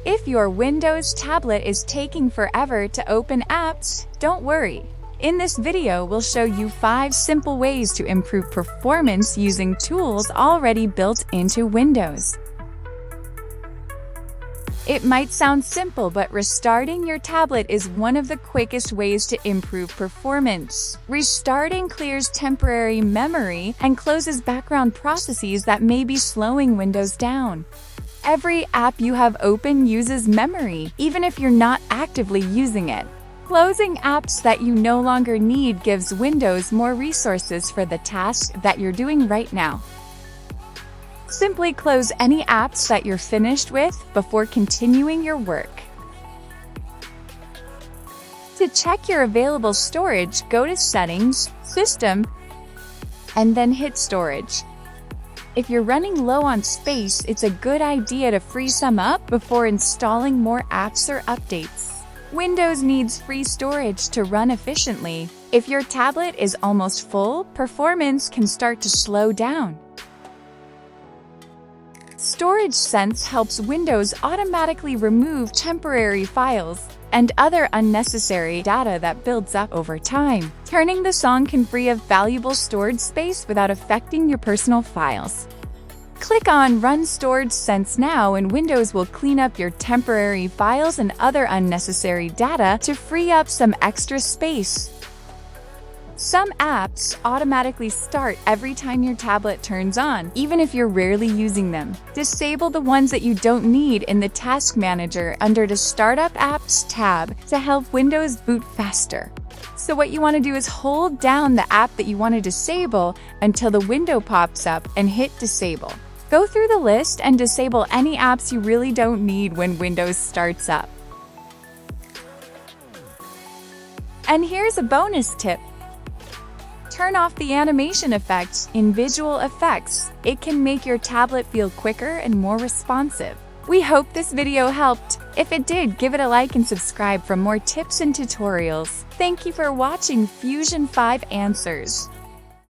If your Windows tablet is taking forever to open apps, don't worry. In this video, we'll show you 5 simple ways to improve performance using tools already built into Windows. It might sound simple, but restarting your tablet is one of the quickest ways to improve performance. Restarting clears temporary memory and closes background processes that may be slowing Windows down. Every app you have open uses memory, even if you're not actively using it. Closing apps that you no longer need gives Windows more resources for the task that you're doing right now. Simply close any apps that you're finished with before continuing your work. To check your available storage, go to Settings, System, and then hit Storage. If you're running low on space, it's a good idea to free some up before installing more apps or updates. Windows needs free storage to run efficiently. If your tablet is almost full, performance can start to slow down. Storage Sense helps Windows automatically remove temporary files and other unnecessary data that builds up over time. Turning this on can free up valuable storage space without affecting your personal files. Click on Run Storage Sense now and Windows will clean up your temporary files and other unnecessary data to free up some extra space. Some apps automatically start every time your tablet turns on, even if you're rarely using them. Disable the ones that you don't need in the Task Manager under the Startup Apps tab to help Windows boot faster. So what you want to do is hold down the app that you want to disable until the window pops up and hit Disable. Go through the list and disable any apps you really don't need when Windows starts up. And here's a bonus tip. Turn off the animation effect in Visual Effects. It can make your tablet feel quicker and more responsive. We hope this video helped. If it did, give it a like and subscribe for more tips and tutorials. Thank you for watching Fusion5 Answers.